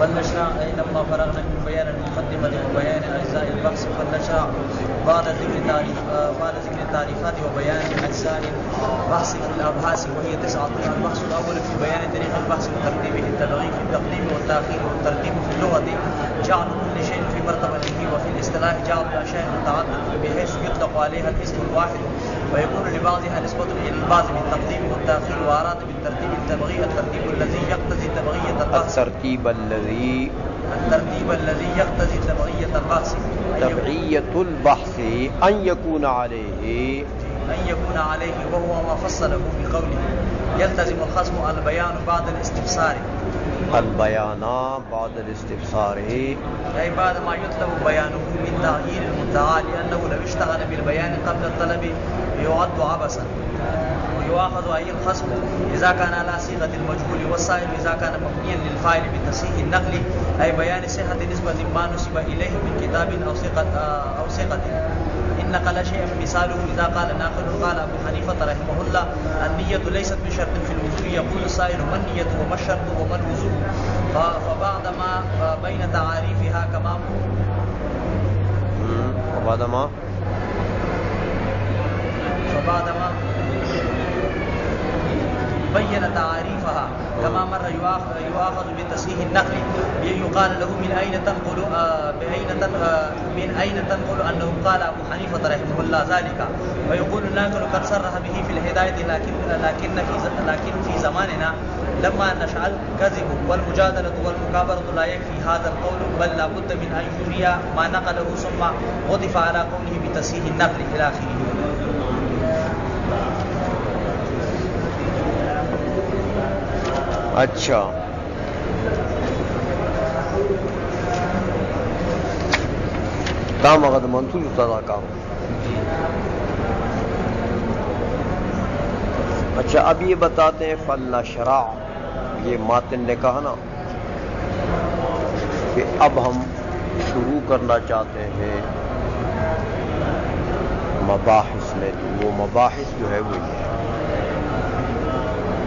فلنشرع لما فرغنا من بيان المقدمة وبيان أجزاء البحث فلنشرع بعد ذكر التعريفات وبيان أجزاء البحث في الأبحاث وهي 9. البحث الأول في بيان طريق البحث وترتيبه التدريج في التقديم والتأخير والترتيب في اللغة جعل كل شيء في مرتبته وفي الاصطلاح جعل الأشياء متعددة بحيث يطلق عليها الاسم الواحد ويكون لبعضها نسبة إلى البعض بالتقديم والتأخير وأراد بالترتيب التبغي الترتيب الذي يقتضي تبغية البحث الترتيب الذي يقتضي تبغية البحث تبعية البحث أن يكون عليه وهو ما فصله بقوله يلتزم الخصم البيان بعد الاستفسار أي بعد ما يطلب بيانه من تغيير المدعى لأنه لو اشتغل بالبيان قبل الطلب يعد عبثا ويؤاخذ أي الخصم إذا كان على صيغة المجهول والسائل إذا كان مبنيا للفاعل بتصحيح النقل أي بيان صحة نسبة ما نسب إليه من كتاب أو ثقة إن نقل شيئا مثاله إذا قال ناقل قال أبو حنيفة رحمه الله النية ليست بشرط في الوضوء يقول السائل ما النية وما الشرط وما الوضوء فبعد ما بين تعاريفها كما بين تعاريفها كما مر يؤاخذ بتصحيح النقل يقال له من أين تنقل أنه قال أبو حنيفة رحمه الله ذلك ويقول الناقل قد صرح به في الهداية لكن في زماننا لما نشأ الكذب والمجادلة والمكابرة لا يكفي هذا القول بل لا بد من أن يجري ما نقله ثم وضف على قوله بتصحيح النقل إلى آخره. اچھا کام وقت منصور ابتدا کام. اچھا اب یہ بتاتے ہیں فلنشرع، یہ ماتن نے کہا نا کہ اب ہم شروع کرنا چاہتے ہیں مباحث میں، تو وہ مباحث جو ہے وہ یہ ہے.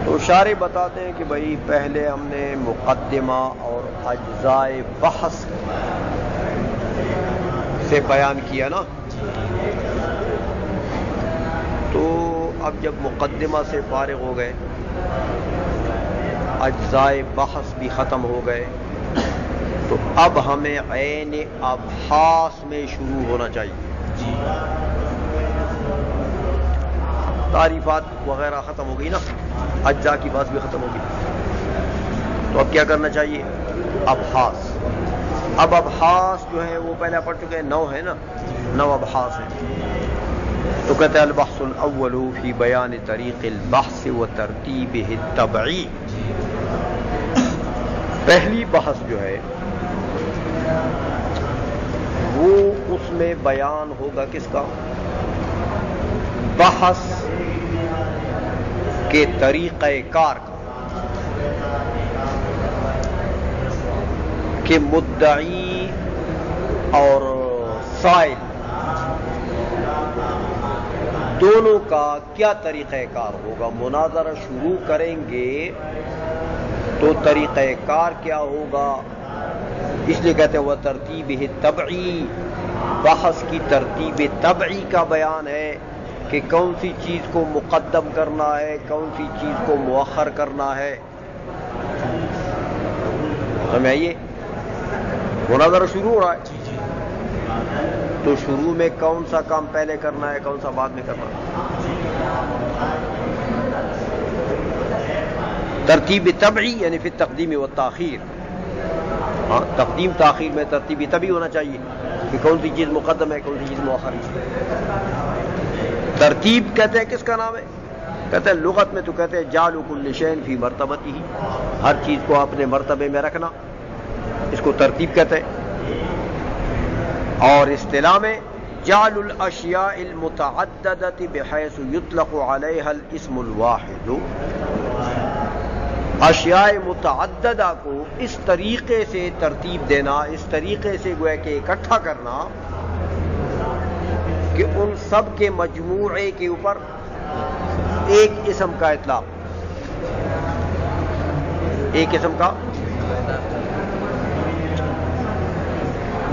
تو شارح بتاتے ہیں کہ بھائی پہلے ہم نے مقدمہ اور اجزاء بحث سے بیان کیا نا، تو اب جب مقدمہ سے فارغ ہو گئے، اجزاء بحث بھی ختم ہو گئے، تو اب ہمیں عین ابحاث میں شروع ہونا چاہیے. تعریفات وغیرہ ختم ہو گئی نا، اجزاء کی بات بھی ختم ہو گئی، تو اب کیا کرنا چاہیے؟ ابحاث. اب ابحاث جو ہے وہ پہلے پڑھ چکے ہیں، 9 ہے نا، 9 ابحاث ہیں. تو کہتے ہیں البحث الاول فی بیان طریق البحث و ترتیبہ التبعی. پہلی بحث جو ہے وہ اس میں بیان ہوگا کس کا؟ بحث کے طریقہ کار کا، کہ مدعی اور سائل دونوں کا کیا طریقہ کار ہوگا. مناظرہ شروع کریں گے تو طریقہ کار کیا ہوگا، اس لیے کہتے ہیں وہ ترتیب تبعی. بحث کی ترتیب تبعی کا بیان ہے کہ کون سی چیز کو مقدم کرنا ہے، کون سی چیز کو مؤخر کرنا ہے. ہمیں آئیے مناظرہ شروع ہو رہا ہے، تو شروع میں کون سا کام پہلے کرنا ہے، کون سا بعد میں کرنا ہے. ترتیب طبعی یعنی پھر تقدیم و تاخیر. ہاں، تقدیم تاخیر میں ترتیب طبعی ہونا چاہیے کہ کون سی چیز مقدم ہے، کون سی چیز مؤخر ہے. ترتیب کہتے ہیں کس کا نام ہے؟ کہتے ہیں لغت میں تو کہتے ہیں جعل کل شیء فی مرتبتہ، ہر چیز کو اپنے مرتبے میں رکھنا، اس کو ترتیب کہتے ہیں. اور اصطلاح میں جعل الاشیاء المتعددۃ بحیث یطلق علیہا الاسم الواحد. اشیاء متعددہ کو اس طریقے سے ترتیب دینا، اس طریقے سے گویا کہ اکٹھا کرنا کہ ان سب کے مجموعے کے اوپر ایک اسم کا اطلاق، ایک اسم کا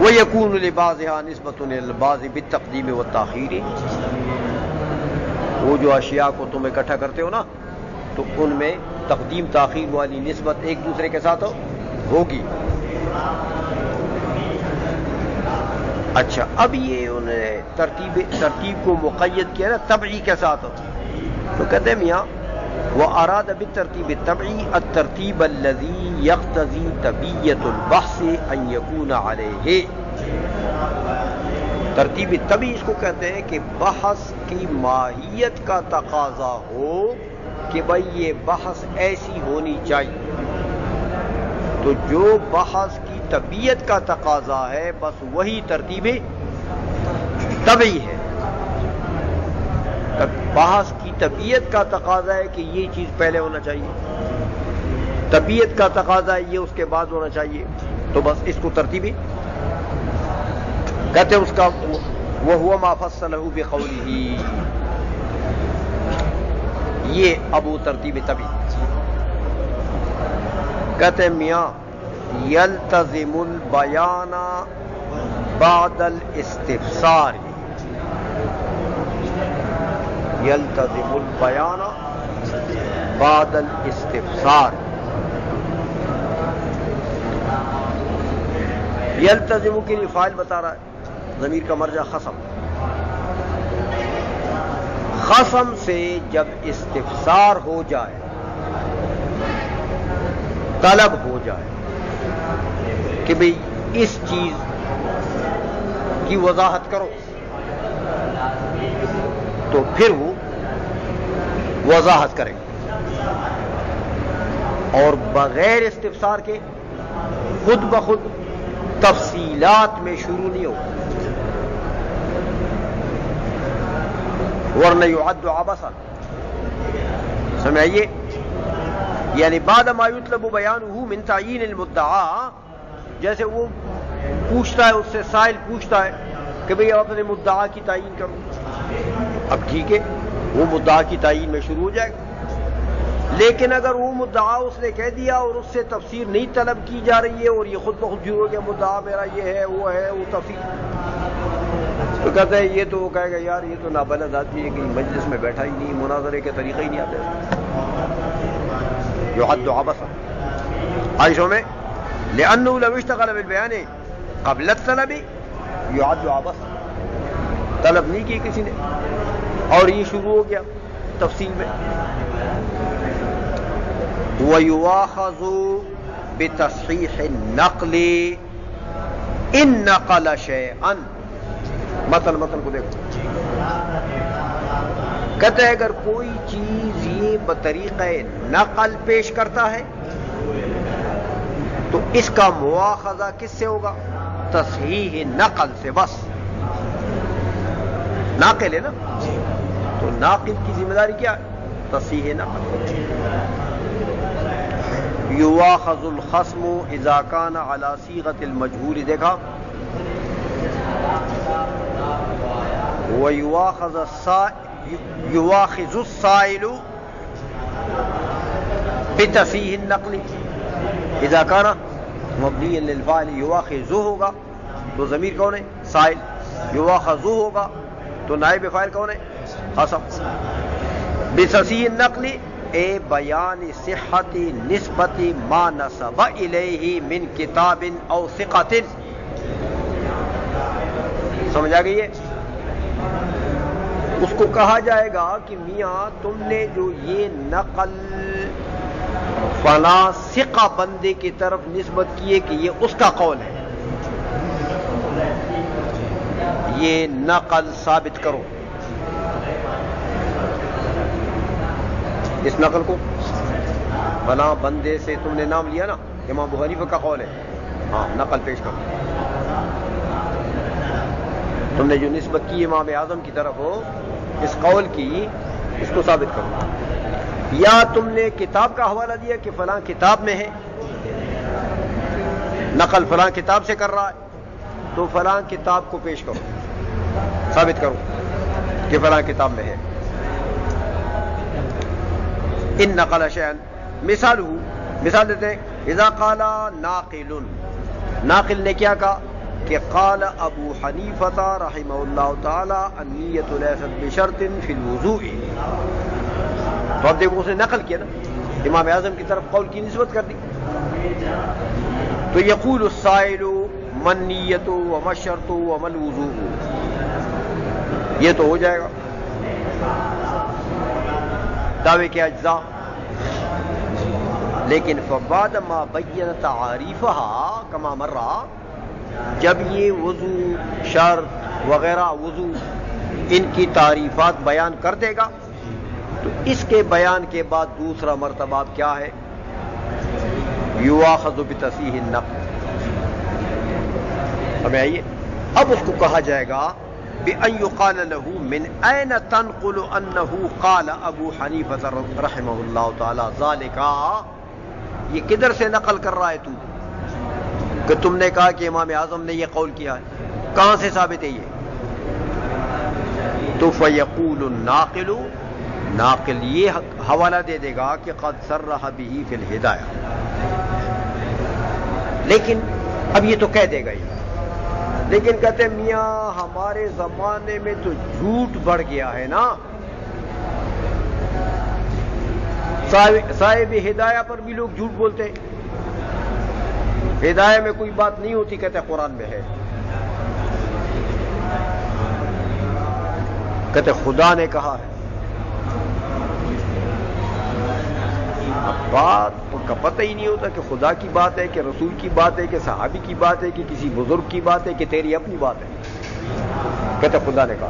وَيَكُونُ لِبَعْضِهَا نِسْبَةٌ إِلَى الْبَعْضِ بِالتَّقْدِيمِ وَالتَّأْخِيرِ، وہ جو اشیاء کو تم اکٹھا کرتے ہو نا تو ان میں تقدیم تاخیر والی نسبت ایک دوسرے کے ساتھ ہوگی. اچھا، اب یہ انہوں نے ترتیب کو مقید کیا نا طبعی کے ساتھ، تو کہتے ہیں میاں وَأَرَادَ بِالتَّرْتِيبِ الطَّبْعِي التَّرْتِيبَ الَّذِي يَقْتَضِي طَبِيَّةُ الْبَحْثِ أَن يَكُونَ عَلَيْهِ. ترتیب طبعی اس کو کہتے ہیں کہ بحث کی ماہیت کا تقاضا ہو کہ بھئی یہ بحث ایسی ہونی چاہیے، تو جو بحث کی طبیعت کا تقاضا ہے بس وہی ترتیب طبعی ہے. بحث کی طبیعت کا تقاضا ہے کہ یہ چیز پہلے ہونا چاہیے، طبیعت کا تقاضا ہے یہ اس کے بعد ہونا چاہیے، تو بس اس کو ترتیبی کہتے ہیں. اس کا وَهُوَ مَا فَصَّلَهُ بِقَوْلِهِ، یہ ابو ترتیب طبعی کہتے ہیں میاں يَلْتَزِمُ الْبَيَانَ بَعْدَ الْاِسْتِفْسَارِ، يَلْتَزِمُ الْبَيَانَ بَعْدَ الْاِسْتِفْسَارِ. يَلْتَزِمُ کے لیے فاعل بتا رہا ہے، ضمیر کا مرجع خصم. خصم سے جب استفسار ہو جائے، طلب ہو جائے کہ بھئی اس چیز کی وضاحت کرو، تو پھر وہ وضاحت کریں گے، اور بغیر استفسار کے خود بخود تفصیلات میں شروع نہیں ہوگا، ورنہ يعد عبثا. سمجھئے؟ یعنی بعد ما يطلب بیانہ من تعیین المدعا، جیسے وہ پوچھتا ہے، اس سے سائل پوچھتا ہے کہ بھئی آپ اپنے مدعا کی تعیین کرو. اب ٹھیک ہے، وہ مدعا کی تعیین میں شروع ہو جائے گا، لیکن اگر وہ مدعا اس نے کہہ دیا اور اس سے تفسیر نہیں طلب کی جا رہی ہے اور یہ خود بخود شروع ہو گیا مدعا میرا یہ ہے وہ تفسیر، تو کہتے ہیں یہ تو وہ کہے گا یار یہ تو نابلد آدمی ہے کہ مجلس میں بیٹھا ہی نہیں، مناظرے کے طریقے ہی نہیں آتے. يعد عبثا عائشوں میں لأنه لو اشتغل بالبيان قبل الطلب يعد عبثا، طلب نہیں کی کسی نے اور یہ شروع ہو گیا تفصیل میں. وَيُوَاخَذُ بِتَصْحِيحِ النَّقْلِ إِن نَقَلَ شَيْئًا. متن کو دیکھو، کہتے ہیں اگر کوئی چیز یہ بطریقہ نقل پیش کرتا ہے تو اس کا مواخذہ کس سے ہوگا؟ تصحیح نقل سے. بس ناقل ہے نا، تو ناقل کی ذمہ داری کیا ہے؟ تصحیح نقل. یواخذ الخصم اذا کان علی صیغۃ المجہول، دیکھا، ویواخذ السائل بتصحیح النقل اذا کان مبنی للفاعل. یواخذ ہوگا تو ضمیر کون ہے؟ سائل. یواخذ ہوگا تو نائب فاعل کون ہے؟ خصم. بتصحیح النقل اے بیان صحت نسبت ما نسب الیہ من کتاب او ثقۃ. سمجھ آ گئی ہے؟ اس کو کہا جائے گا کہ میاں تم نے جو یہ نقل فلاں ثقہ بندے کی طرف نسبت کی ہے کہ یہ اس کا قول ہے، یہ نقل ثابت کرو. اس نقل کو فلاں بندے سے تم نے نام لیا نا، امام ابو حنیفہ کا قول ہے، ہاں نقل پیش کرو. تم نے جو نسبت کی امام اعظم کی طرف ہو اس قول کی، اس کو ثابت کرو. یا تم نے کتاب کا حوالہ دیا کہ فلاں کتاب میں ہے، نقل فلاں کتاب سے کر رہا ہے، تو فلاں کتاب کو پیش کرو، ثابت کرو کہ فلاں کتاب میں ہے. ان نقل شیئا، مثال دیتے ہیں اذا قال ناقل، ناقل نے کیا کہا؟ کہ قال ابو حنیفہ رحمہ اللہ تعالی النیۃ لیست بشرط فی الوضوء. تو اب دیکھو اس نے نقل کیا نا, امام اعظم کی طرف قول کی نسبت کر دی. تو یقول السائل من نیت وما الشرط وما الوضوء, یہ تو ہو جائے گا دعوے کے اجزاء. لیکن فبعد ما بین تعاریفها کما مرہ, جب یہ وضو شرط وغیرہ وضو ان کی تعریفات بیان کر دے گا تو اس کے بیان کے بعد دوسرا مرتبہ کیا ہے, یؤاخذ بتصحیح النقل. ہمیں آئیے اب اس کو کہا جائے گا بأن يقال له من أين تنقل أنه قال أبو حنيفة رحمه الله تعالى ذلك, یہ کدھر سے نقل کر رہا ہے تو کہ تم نے کہا کہ امام اعظم نے یہ قول کیا ہے, کہاں سے ثابت ہے یہ؟ تو فیقول الناقل, ناقل یہ حوالہ دے دے گا کہ قد صرح به فی الہدایہ. لیکن اب یہ تو کہہ دے گا یہ, لیکن کہتے ہیں میاں ہمارے زمانے میں تو جھوٹ بڑھ گیا ہے نا, صاحب ہدایہ پر بھی لوگ جھوٹ بولتے ہیں. ہدایہ میں کوئی بات نہیں ہوتی, کہتے ہیں قرآن میں ہے, کہتے ہیں خدا نے کہا ہے. اب بات کا پتہ ہی نہیں ہوتا کہ خدا کی بات ہے کہ رسول کی بات ہے کہ صحابی کی بات ہے کہ کسی بزرگ کی بات ہے کہ تیری اپنی بات ہے. کہتے ہیں خدا نے کہا,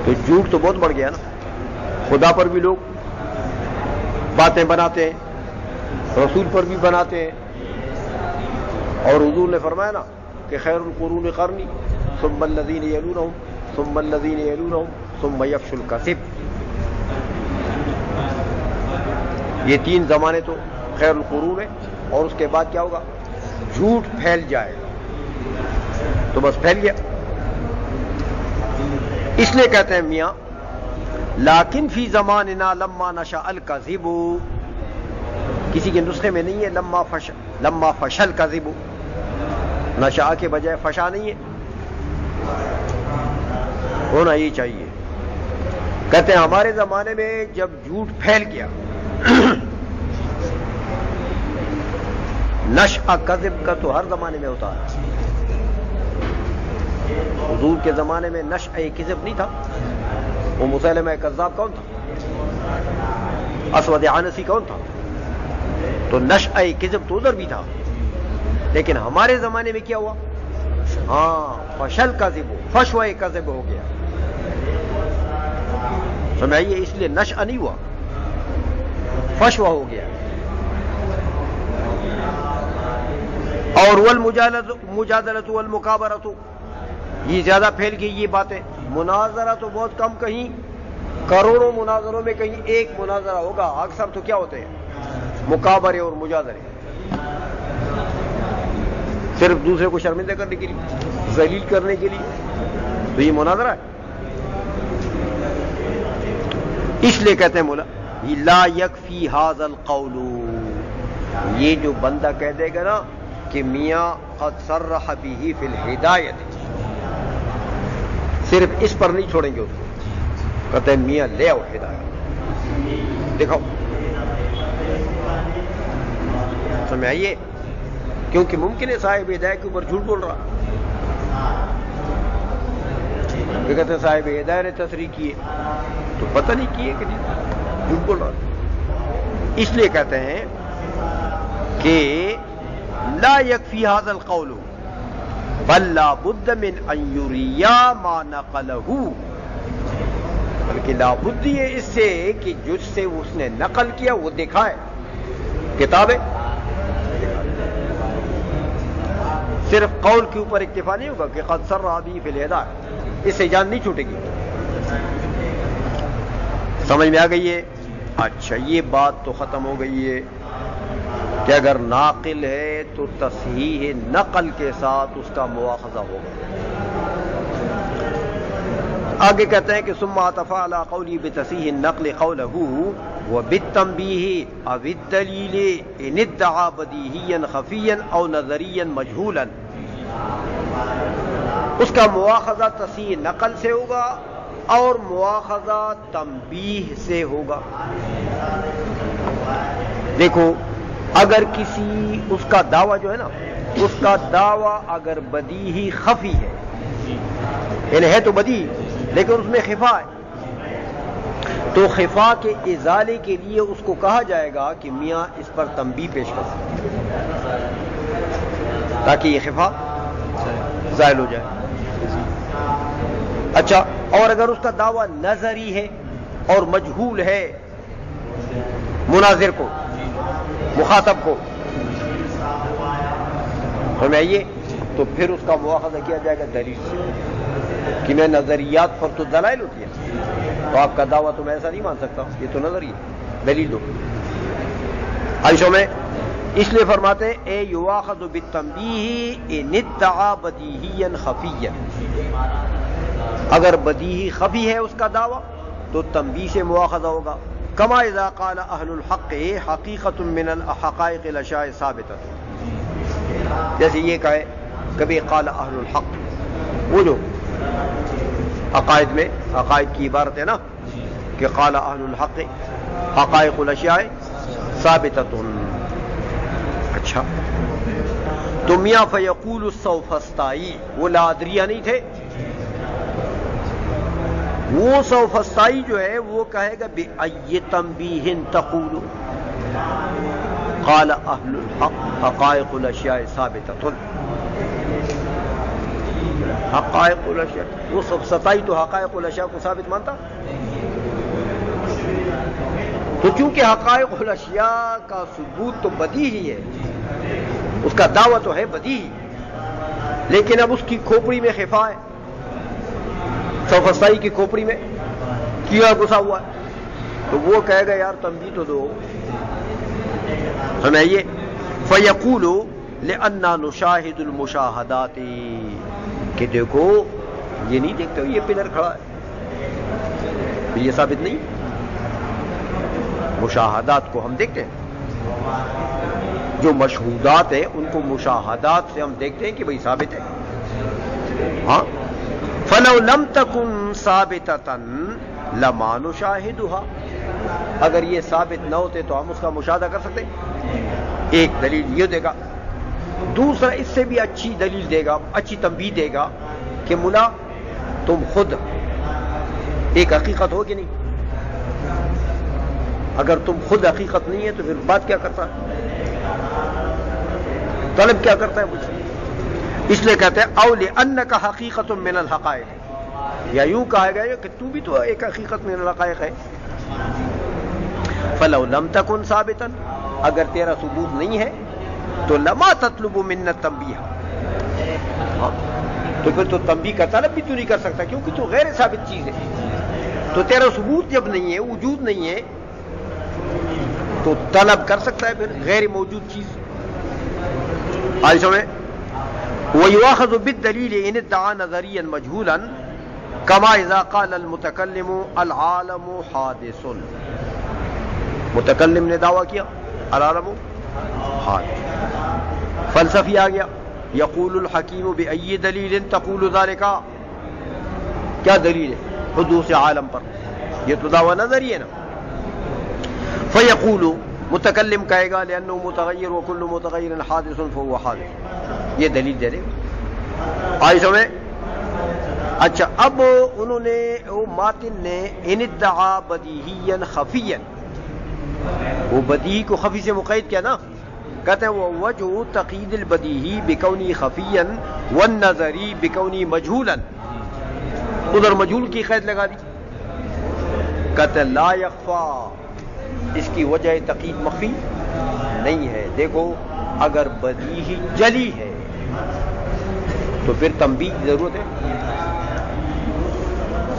تو جھوٹ تو بہت بڑھ گیا نا. خدا پر بھی لوگ باتیں بناتے ہیں, رسول پر بھی بناتے ہیں, اور حضور نے فرمایا نا کہ خیر القرون قرنی ثم الذین یلونہم ثم الذین یلونہم ثم یفشی الکذب. یہ تین زمانے تو خیر القرون ہے, اور اس کے بعد کیا ہوگا, جھوٹ پھیل جائے گا. تو بس پھیل گیا. اس لیے کہتے ہیں میاں لیکن فی زماننا لما نشأ الکذب, کسی کے نسخے میں نہیں ہے لما فشل الکذب, نشأ کے بجائے فشا نہیں ہے, ہونا یہ چاہیے. کہتے ہیں ہمارے زمانے میں جب جھوٹ پھیل گیا, نشأ کذب کا تو ہر زمانے میں ہوتا ہے. حضور کے زمانے میں نشأ کذب نہیں تھا. وہ مسیلمہ کذاب کون تھا, اسود عنسی کون تھا, تو نشأ کذب تو ادھر بھی تھا. لیکن ہمارے زمانے میں کیا ہوا, ہاں فشل کذب, فشو کذب ہو گیا. سمجھائیے, اس لیے نشأ نہیں ہوا, فشو ہو گیا. اور والمجادلۃ والمکابرۃ, یہ زیادہ پھیل گئی یہ باتیں. مناظرہ تو بہت کم, کہیں کروڑوں مناظروں میں کہیں ایک مناظرہ ہوگا. اکثر تو کیا ہوتے ہیں, مکابرے اور مجادلے, صرف دوسرے کو شرمندہ کرنے کے لیے, ذلیل کرنے کے لیے. تو یہ مناظرہ ہے. اس لیے کہتے ہیں مولا لا یکفی ھذا القول, یہ جو بندہ کہہ دے گا نا کہ میاں قد صرح به فی الہدایت, صرف اس پر نہیں چھوڑیں گے اس کو. کہتے ہیں میاں لے آؤ ہدایت, دکھاؤ. سمجھ آئیے, کیونکہ ممکن ہے صاحب ہدایت کے اوپر جھوٹ بول رہا. کہ کہتے ہیں صاحب ہدایت نے تصریح کی ہے, تو پتہ نہیں کیے کہ جھوٹ بول رہا. اس لیے کہتے ہیں کہ لا یکفی ھذا القول بل لا بد من ان یریا ما نقلہ, بلکہ لا بد یہ اس سے کہ جس سے اس نے نقل کیا وہ دکھائے. کتابیں صرف قول کے اوپر اکتفا نہیں ہوگا کہ قد صرح به فی الہدایہ, اس سے جان نہیں چھوٹے گی. سمجھ میں آ گئی ہے. اچھا, یہ بات تو ختم ہو گئی ہے کہ اگر ناقل ہے تو تصحیح نقل کے ساتھ اس کا مواخذہ ہوگا. آگے کہتے ہیں کہ ثم عطف علی قولی بتصحیح النقل قولہ وبالتنبیہ او الدلیل ان ادعا بدیہیا خفیا او نظریا مجہولا اس کا مواخذہ تصحیح نقل سے ہوگا اور مواخذہ تنبیہ سے ہوگا. دیکھو اگر کسی اس کا دعویٰ جو ہے نا، اس کا دعویٰ اگر بدیہی خفی ہے، یعنی ہے تو بدیہی لیکن اس میں خفا ہے، تو خفا کے ازالے کے لیے اس کو کہا جائے گا کہ میاں اس پر تنبیہ پیش کر تاکہ یہ خفا زائل ہو جائے. اچھا، اور اگر اس کا دعویٰ نظری ہے اور مجہول ہے مناظر کو، مخاطب کو سمجھائیے، تو پھر اس کا مواخذہ کیا جائے گا دلیل سے کہ میں نظریات پر تو دلائل ہوتی ہے، تو آپ کا دعویٰ تو میں ایسا نہیں مان سکتا، یہ تو نظری ہے، دلیل دو. عائشہ میں اس لیے فرماتے ہیں اے یواخذ بالتنبیہ ان ادعا بدیہیا خفیا، اگر بدیہی خفی ہے اس کا دعویٰ تو تنبیہ سے مواخذہ ہوگا. کما اذا قال اہل الحق حقیقت من الحقائق الاشیاء ثابتہ، جیسے یہ کہے کبھی قال اہل الحق، وہ جو عقائد میں عقائد کی عبارت ہے نا کہ قال اہل الحق حقائق الاشیاء ثابتۃ. اچھا، تو میاں فیقول السوفسطائی، وہ لادریہ نہیں تھے، وہ سوفسطائی جو ہے وہ کہے گا بأی تنبیہ تقول قال اہل الحق حقائق الاشیاء ثابتۃ. حقائق الاشیاء، وہ سوفسطائی تو حقائق الاشیاء کو ثابت مانتا، تو چونکہ حقائق الاشیاء کا ثبوت تو بدیہی ہے، اس کا دعویٰ تو ہے بدیہی، لیکن اب اس کی کھوپڑی میں خفا ہے، سوفسطائی کی کھوپڑی میں کیا گھسا ہوا ہے، تو وہ کہے گا یار تنبیہ تو دو. سمجھئیے، فیقول لأننا نشاہد المشاہدات، کہ دیکھو یہ نہیں دیکھتے یہ پلر کھڑا ہے، یہ ثابت نہیں، مشاہدات کو ہم دیکھتے ہیں، جو مشہودات ہیں ان کو مشاہدات سے ہم دیکھتے ہیں کہ بھئی ثابت ہے. ہاں، فلو لم تکن ثابتۃ لما نشاہدها، اگر یہ ثابت نہ ہوتے تو ہم اس کا مشاہدہ کر سکتے. ایک دلیل یہ دے گا، دوسرا اس سے بھی اچھی دلیل دے گا، اچھی تنبیہ دے گا کہ ملا تم خود ایک حقیقت ہو کہ نہیں، اگر تم خود حقیقت نہیں ہے تو پھر بات کیا کرتا ہے، طلب کیا کرتا ہے مجھ سے. اس لیے کہتے ہیں او لأنک حقیقت من الحقائق، یا یوں کہا گیا کہ تو بھی تو ایک حقیقت من الحقائق ہے. فلو لم تکن ثابتا، اگر تیرا ثبوت نہیں ہے تو لما تطلب منا التنبیہ، تو پھر تو تنبیہ کا طلب بھی تو نہیں کر سکتا کیونکہ تو غیر ثابت چیز ہے. تو تیرا ثبوت جب نہیں ہے، وجود نہیں ہے، تو طلب کر سکتا ہے پھر غیر موجود چیز. عائشہ میں وَيُؤَخَذُ بِالدَّلِيلِ إِنِ ادَّعَى نَظَرِيًّا مَجْهُولًا كَمَا إِذَا قَالَ الْمُتَكَلِّمُ الْعَالَمُ حَادِثٌ. متکلم نے دعویٰ کیا العالم حادث، فلسفی آ گیا یقول الحکیم بأی دلیل تقول ذالک، کیا دلیل ہے حدوث عالم پر، یہ تو دعویٰ نظری ہے نا. فیقول، متکلم کہے گا لأنه متغیر وکل متغیر حادث فهو حادث، یہ دلیل دے دے گا. عائشہ میں اچھا، اب انہوں نے ماتن نے ان ادعا بدیہیا خفیا، وہ بدیہی کو خفی سے مقید کیا نا، کہتے ہیں وہ وجہ تقید البدیہی بکونی خفیا والنظری بکونی مجہولا، ادھر مجہول کی قید لگا دی. کہتے ہیں لا یخفا، اس کی وجہ تقید مخفی نہیں ہے. دیکھو اگر بدیہی جلی ہے تو پھر تنبیہ کی ضرورت ہے،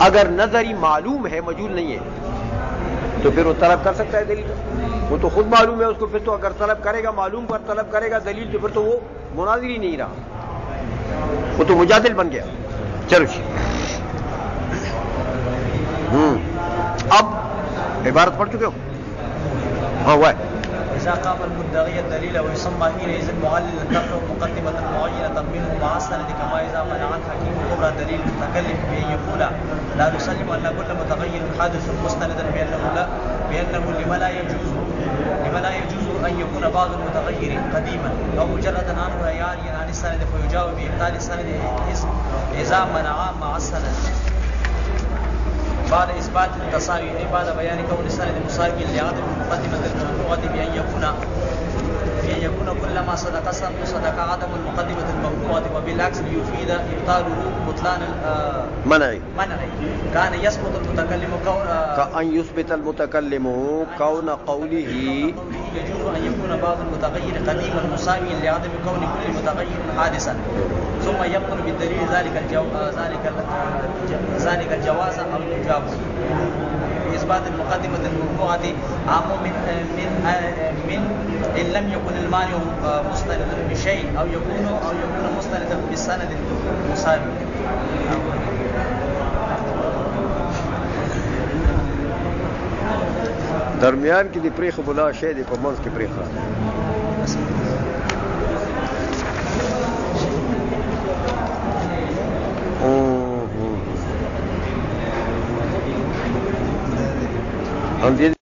اگر نظری معلوم ہے مجہول نہیں ہے تو پھر وہ طلب کر سکتا ہے دلیل، وہ تو خود معلوم ہے اس کو، پھر تو اگر طلب کرے گا معلوم پر طلب کرے گا دلیل تو پھر تو وہ مناظر ہی نہیں رہا، وہ تو مجادل بن گیا. چلو اب عبارت پڑھ چکے ہو؟ ہاں ہوا ہے. إذا قام المدعي الدليل ويسمى حينئذ معللا تقرأ مقدمة معينة منه مع السند كما إذا منع الحكيم كبرى دليل المتكلم بأن يقول لا نسلم أن كل متغير حادث مستندا بأنه لما لا يجوز أن يكون بعض المتغير قديما أو مجردا عنه يعري عن السند فيجاوب بإبطال السند إذا منع مع السند بعد إثبات التساوي أي بعد بيان كون السند مساوي لعدم المقدمة المرفوعة بأن يكون كل ما صدق عدم المقدمة المرفوعة وبالعكس ليفيد إبطاله بطلان منعي كان يثبت المتكلم كأن يثبت المتكلم كون قوله يجوز أن يكون بعض المتغير قديما مساويا لعدم كون كل متغير حادثا ثم يبطل بالدليل ذلك الجواز أو الإيجاب. إثبات المقدمة المرفوعة عام من إن لم يكن المانع مستندا بشيء أو يكون مستندا بالسند المساوي. درمیان کې دی پریخ بلا شی دی په منځ کې پریخ هم